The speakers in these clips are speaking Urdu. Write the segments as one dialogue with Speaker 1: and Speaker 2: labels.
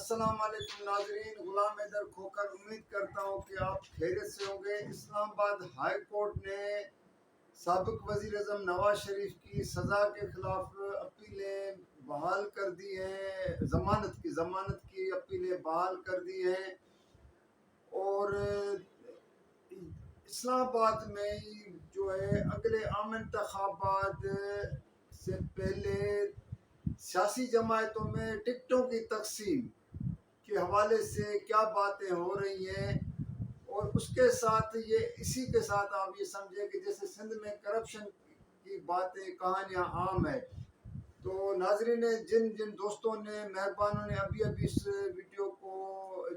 Speaker 1: السلام علیکم ناظرین، غلام حیدر کھوکر امید کرتا ہوں کہ آپ خیریت سے ہوں گے۔ اسلام آباد ہائی کورٹ نے سابق وزیر اعظم نواز شریف کی سزا کے خلاف اپیلیں بحال کر دی ہیں، ضمانت کی اپیلیں بحال کر دی ہیں، اور اسلام آباد میں جو ہے اگلے عام انتخابات سے پہلے سیاسی جماعتوں میں ٹکٹوں کی تقسیم کے حوالے سے کیا باتیں ہو رہی ہیں، اور اس کے ساتھ اسی کے ساتھ آپ یہ سمجھیں کہ جیسے سندھ میں کرپشن کی باتیں کہانیاں عام ہے۔ تو ناظرین، جن دوستوں نے مہربانوں نے ابھی اس ویڈیو کو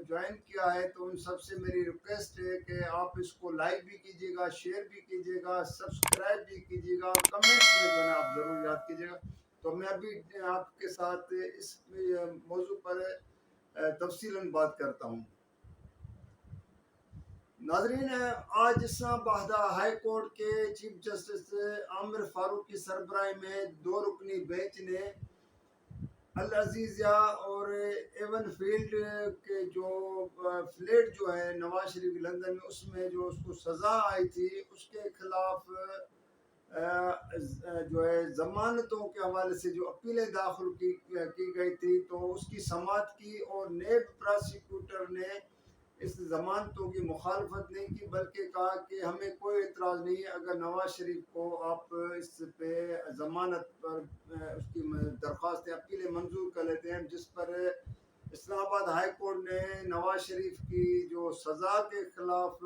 Speaker 1: جوائن کیا ہے، تو ان سب سے میری ریکویسٹ ہے کہ آپ اس کو لائک بھی کیجیے گا، شیئر بھی کیجیے گا، سبسکرائب بھی کیجیے گا، کمنٹس میں جو ہے آپ ضرور یاد کیجیے گا۔ تو میں ابھی آپ کے ساتھ اس موضوع پر تفصیلاً بات کرتا ہوں۔ ناظرین، آج اسلام آباد ہائی کورٹ کے چیف جسٹس عامر فاروق کی سربراہی میں 2 رکنی بینچ نے العزیزیہ اور ایون فیلڈ کے جو فلیٹ جو ہے نواز شریف لندن میں، اس میں جو اس کو سزا آئی تھی، اس کے خلاف جو ہے ضمانتوں کے حوالے سے جو اپیلیں داخل کی گئی تھی، تو اس کی سماعت کی، اور نیب پراسیکیوٹر نے اس ضمانتوں کی مخالفت نہیں کی، بلکہ کہا کہ ہمیں کوئی اعتراض نہیں ہے اگر نواز شریف کو آپ اس پہ ضمانت پر اس کی درخواستیں اپیلیں منظور کر لیتے ہیں، جس پر اسلام آباد ہائی کورٹ نے نواز شریف کی جو سزا کے خلاف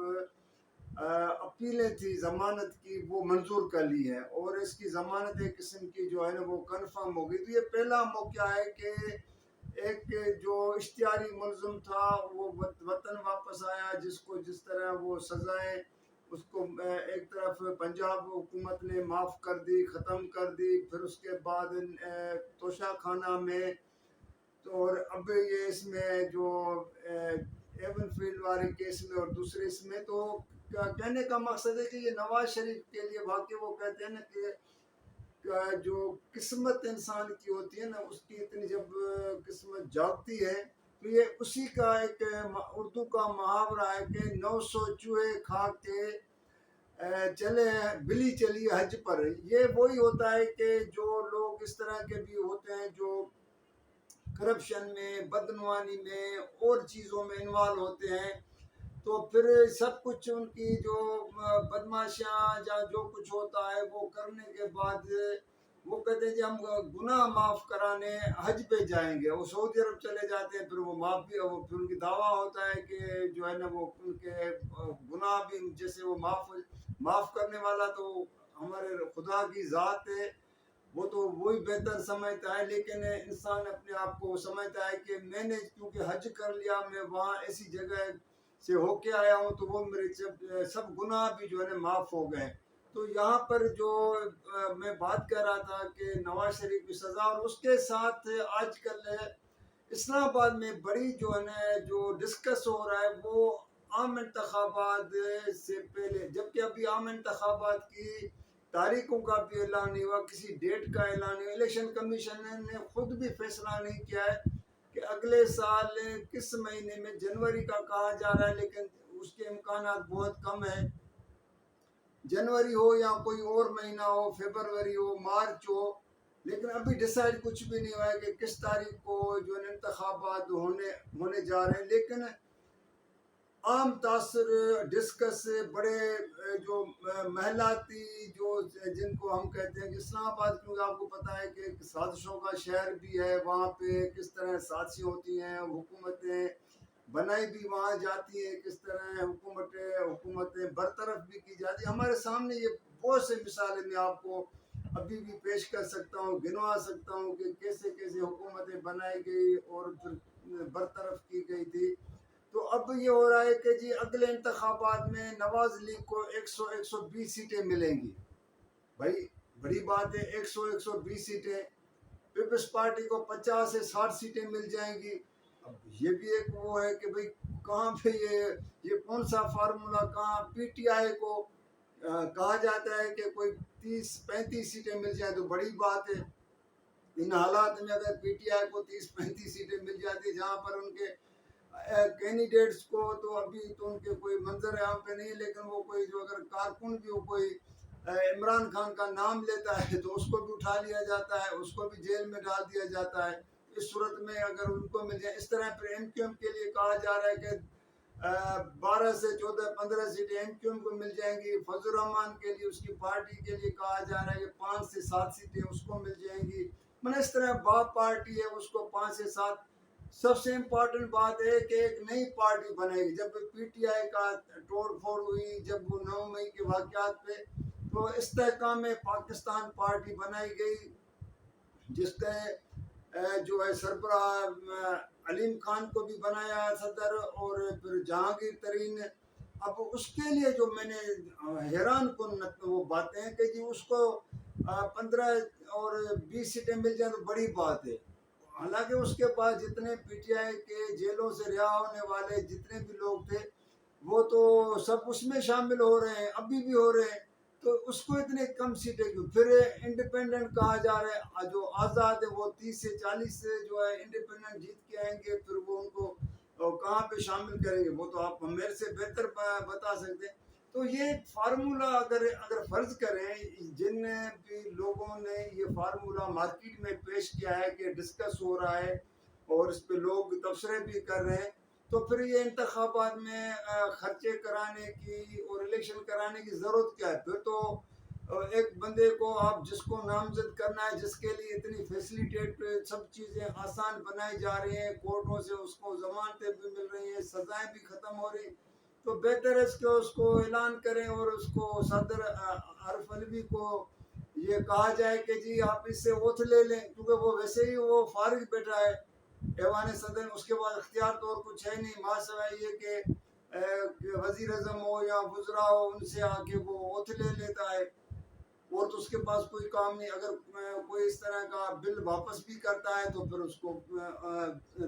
Speaker 1: اپیلیں تھی ضمانت کی، وہ منظور کر لی ہے، اور اس کی ضمانت ایک قسم کی جو ہے نا وہ کنفرم ہو گئی۔ تو یہ پہلا موقع ہے کہ ایک جو اشتہاری ملزم تھا وہ وطن واپس آیا، جس کو جس طرح وہ سزائیں اس کو ایک طرف پنجاب حکومت نے معاف کر دی، ختم کر دی، پھر اس کے بعد توشہ خانہ میں، تو اور اب یہ اس میں جو ایون فیلڈ والے کیس میں اور دوسرے اس میں، تو کہنے کا مقصد ہے کہ یہ نواز شریف کے لیے واقعی وہ کہتے ہیں نا کہ جو قسمت انسان کی ہوتی ہے نا، اس کی اتنی جب قسمت جاگتی ہے، تو یہ اسی کا ایک اردو کا محاورہ ہے کہ 900 چوہے کھا کے چلے بلی چلی حج پر۔ یہ وہی ہوتا ہے کہ جو لوگ اس طرح کے بھی ہوتے ہیں جو کرپشن میں، بدعنوانی میں اور چیزوں میں انوالو ہوتے ہیں، تو پھر سب کچھ ان کی جو بدماشیاں یا جو کچھ ہوتا ہے وہ کرنے کے بعد وہ کہتے ہیں کہ ہم گناہ معاف کرانے حج پہ جائیں گے، وہ سعودی عرب چلے جاتے ہیں، پھر وہ معاف بھی، پھر ان کی دعویٰ ہوتا ہے کہ جو ہے نا وہ ان کے گناہ بھی جیسے وہ معاف کرنے والا تو ہمارے خدا کی ذات ہے، وہ تو وہی بہتر سمجھتا ہے، لیکن انسان اپنے آپ کو سمجھتا ہے کہ میں نے کیونکہ حج کر لیا، میں وہاں ایسی جگہ سے ہو کے آیا ہوں، تو وہ میرے سب گناہ بھی جو ہے نا معاف ہو گئے۔ تو یہاں پر جو میں بات کر رہا تھا کہ نواز شریف کی سزا، اور اس کے ساتھ آج کل اسلام آباد میں بڑی جو ہے نا جو ڈسکس ہو رہا ہے وہ عام انتخابات سے پہلے، جبکہ ابھی عام انتخابات کی تاریخوں کا بھی اعلان نہیں ہوا، کسی ڈیٹ کا اعلان نہیں ہوا، الیکشن کمیشن نے خود بھی فیصلہ نہیں کیا ہے کہ اگلے سال کس مہینے میں، جنوری کا کہا جا رہا ہے، لیکن اس کے امکانات بہت کم ہیں، جنوری ہو یا کوئی اور مہینہ ہو، فیبروری ہو، مارچ ہو، لیکن ابھی ڈیسائیڈ کچھ بھی نہیں ہوا ہے کہ کس تاریخ کو جو انتخابات ہونے جا رہے ہیں۔ لیکن عام تاثر ڈسکس بڑے جو محلاتی جو جن کو ہم کہتے ہیں کہ اسلام آباد، کیونکہ آپ کو پتہ ہے کہ سازشوں کا شہر بھی ہے، وہاں پہ کس طرح سازشیں ہوتی ہیں، حکومتیں بنائی بھی وہاں جاتی ہیں، کس طرح حکومتیں برطرف بھی کی جاتی ہیں۔ ہمارے سامنے یہ بہت سے مثالیں میں آپ کو ابھی بھی پیش کر سکتا ہوں، گنوا سکتا ہوں کہ کیسے حکومتیں بنائی گئی اور پھر برطرف کی گئی تھی۔ تو اب یہ ہو رہا ہے کہ جی اگلے انتخابات میں نواز لیگ کو 100-120 سیٹیں ملیں گی۔ بھائی بڑی بات ہے، 100-120 سیٹیں، پیپلز پارٹی کو 50 سے 60 سیٹیں مل جائیں گی۔ اب یہ بھی ایک وہ ہے کہ بھائی کہاں پہ یہ کون سا فارمولا، کہاں پی ٹی آئی کو کہا جاتا ہے کہ کوئی 30-35 سیٹیں مل جائیں تو بڑی بات ہے، ان حالات میں اگر پی ٹی آئی کو 30-35 سیٹیں مل جاتی جہاں پر ان کے کینڈیڈیٹس کو تو ابھی تو ان کے کوئی منظر عام پہ نہیں ہے، لیکن وہ کوئی جو اگر کارکن بھی وہ کوئی عمران خان کا نام لیتا ہے تو اس کو بھی اٹھا لیا جاتا ہے، اس کو بھی جیل میں ڈال دیا جاتا ہے۔ اس صورت میں اگر ان کو مل جائے، اس طرح پھر ایم کیو ایم کے لیے کہا جا رہا ہے کہ 12 سے 14-15 سیٹیں ایم کیو ایم کو مل جائیں گی۔ فضل الرحمان کے لیے، اس کی پارٹی کے لیے کہا جا رہا ہے کہ 5 سے 7 سیٹیں اس کو مل جائیں گی۔ اس طرح باپ پارٹی ہے اس کو 5 سے 7۔ سب سے امپورٹنٹ بات ہے کہ ایک نئی پارٹی بنے گی۔ جب پی ٹی آئی کا توڑ پھوڑ ہوئی، جب وہ 9 مئی کے واقعات پہ، تو استحکام پاکستان پارٹی بنائی گئی، جس کے جو ہے سربراہ علیم خان کو بھی بنایا صدر، اور پھر جہانگیر ترین۔ اب اس کے لیے جو میں نے حیران کن وہ باتیں ہیں کہ جی اس کو 15 اور 20 سیٹیں مل جائیں تو بڑی بات ہے، حالانکہ اس کے پاس جتنے پی ٹی آئی کے جیلوں سے رہا ہونے والے جتنے بھی لوگ تھے وہ تو سب اس میں شامل ہو رہے ہیں، ابھی بھی ہو رہے ہیں، تو اس کو اتنے کم سیٹیں کیوں؟ پھر انڈیپینڈنٹ کہا جا رہا ہے، جو آزاد ہے وہ 30 سے 40 سے جو ہے انڈیپینڈنٹ جیت کے آئیں گے، پھر وہ ان کو کہاں پہ شامل کریں گے وہ تو آپ میرے سے بہتر بتا سکتے ہیں۔ تو یہ فارمولہ اگر فرض کریں، جن بھی لوگوں نے یہ فارمولہ مارکیٹ میں پیش کیا ہے کہ ڈسکس ہو رہا ہے اور اس پہ لوگ تبصرے بھی کر رہے ہیں، تو پھر یہ انتخابات میں خرچے کرانے کی اور الیکشن کرانے کی ضرورت کیا ہے؟ پھر تو ایک بندے کو آپ جس کو نامزد کرنا ہے، جس کے لیے اتنی فیسلیٹیٹ سب چیزیں آسان بنائی جا رہی ہیں، کورٹوں سے اس کو ضمانتیں بھی مل رہی ہیں، سزائیں بھی ختم ہو رہی، تو بہتر ہے کہ اس کو اعلان کریں اور اس کو صدر عارف علوی کو یہ کہا جائے کہ جی آپ اس سے اوتھ لے لیں، کیونکہ وہ ویسے ہی وہ فارغ بیٹھا ہے ایوان صدر، اس کے بعد اختیار تو اور کچھ ہے نہیں، ماں سوائے یہ کہ وزیر اعظم ہو یا وزراء ہو ان سے آ کے وہ اوتھ لے لیتا ہے، اور تو اس کے پاس کوئی کام نہیں۔ اگر کوئی اس طرح کا بل واپس بھی کرتا ہے تو پھر اس کو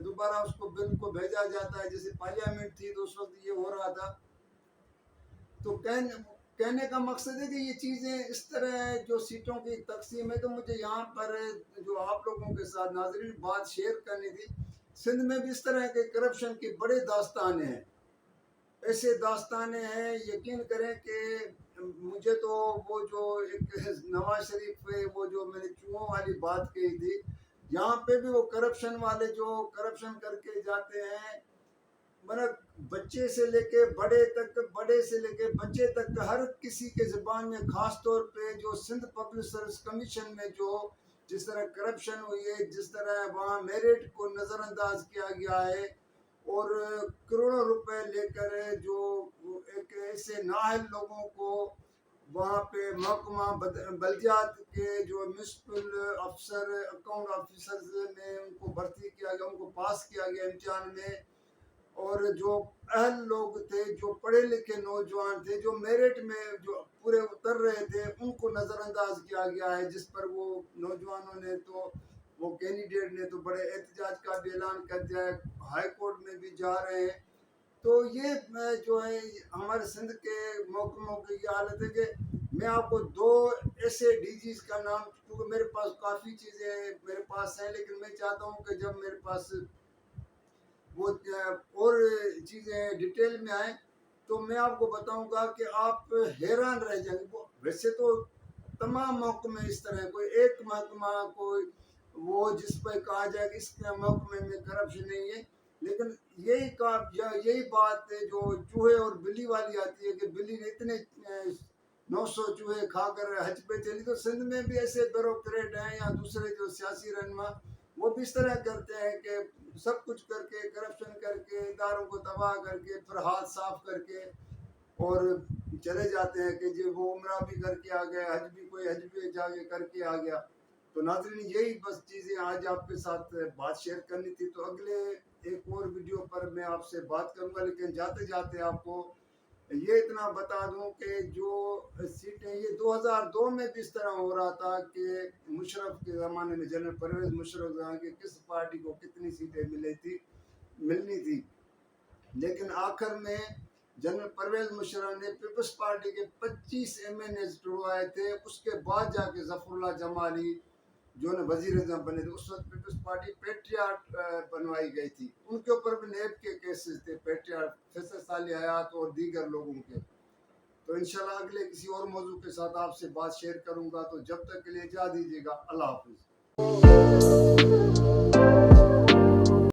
Speaker 1: دوبارہ اس کو بل کو بھیجا جاتا ہے، جیسے پارلیمنٹ تھی تو اس وقت یہ ہو رہا تھا۔ تو کہنے کا مقصد ہے کہ یہ چیزیں اس طرح جو سیٹوں کی تقسیم ہے، تو مجھے یہاں پر جو آپ لوگوں کے ساتھ ناظرین بات شیئر کرنی تھی، سندھ میں بھی اس طرح کے کرپشن کی بڑے داستانے ہیں، ایسے داستانے ہیں، یقین کریں کہ مجھے تو وہ جو ایک نواز شریف پہ وہ جو میں نے چوہوں والی بات کہی تھی، یہاں پہ بھی وہ کرپشن والے جو کرپشن کر کے جاتے ہیں، بچے سے لے کے بڑے تک، بڑے سے لے کے بچے تک، ہر کسی کے زبان میں، خاص طور پہ جو سندھ پبلک سروس کمیشن میں جو جس طرح کرپشن ہوئی ہے، جس طرح وہاں میرٹ کو نظر انداز کیا گیا ہے، اور کروڑوں روپے لے کر جو ایک ایسے نااہل لوگوں کو وہاں پہ محکمہ بلدیات کے جو میونسپل افسر، اکاؤنٹ آفیسرز میں ان کو بھرتی کیا گیا، ان کو پاس کیا گیا امتحان میں، اور جو اہل لوگ تھے، جو پڑھے لکھے نوجوان تھے، جو میرٹ میں جو پورے اتر رہے تھے، ان کو نظر انداز کیا گیا ہے، جس پر وہ نوجوانوں نے تو وہ کینڈیڈیٹ نے تو بڑے احتجاج کا بھی اعلان کر دیا ہے، ہائی کورٹ میں بھی جا رہے ہیں۔ تو یہ جو ہے ہمارے سندھ کے محکموں کی یہ حالت ہے کہ میں آپ کو 2 ایسے ڈی جیز کا نام، کیونکہ میرے پاس کافی چیزیں میرے پاس ہیں، لیکن میں چاہتا ہوں کہ جب میرے پاس وہ اور چیزیں ڈیٹیل میں آئیں تو میں آپ کو بتاؤں گا کہ آپ حیران رہ جائیں گے۔ ویسے تو تمام محکمے اس طرح، کوئی ایک محکمہ کوئی وہ جس پہ کہا جائے کہ اس محکمے میں کرپشن نہیں ہے، لیکن یہی بات ہے جو چوہے اور بلی والی آتی ہے کہ بلی نے اتنے 900 چوہے کھا کر حج پہ چلی، تو سندھ میں بھی ایسے بیوروکریٹ ہیں یا دوسرے جو سیاسی رہنما، وہ بھی اس طرح کرتے ہیں کہ سب کچھ کر کے، کرپشن کر کے، اداروں کو تباہ کر کے، پھر ہاتھ صاف کر کے اور چلے جاتے ہیں کہ جی وہ عمرہ بھی کر کے آ گئے، حج بھی جا کے کر کے آ گیا۔ تو ناظرین یہی بس چیزیں آج آپ کے ساتھ بات شیئر کرنی تھی، تو اگلے ایک اور ویڈیو پر میں آپ سے بات کروں گا، لیکن جاتے جاتے آپ کو یہ اتنا بتا دوں کہ جو سیٹیں یہ 2002 میں بھی اس طرح ہو رہا تھا کہ مشرف کے زمانے میں، جنرل پرویز مشرف کہ کس پارٹی کو کتنی سیٹیں ملنی تھی، لیکن آخر میں جنرل پرویز مشرف نے پیپلز پارٹی کے 25 ایم این ایز ٹڑوائے تھے، اس کے بعد جا کے ظفر اللہ جمالی جو نے وزیر اعظم بنے تھے اس وقت پیپلز پارٹی پیٹریاٹ بنوائی گئی تھی، ان کے اوپر بھی نیب کے کیسز تھے، پیٹریاٹ فیصل صالح حیات اور دیگر لوگوں کے. تو انشاءاللہ اگلے کسی اور موضوع کے ساتھ آپ سے بات شیئر کروں گا. تو جب تک کے لیے اجازت دیجیے گا. اللہ حافظ.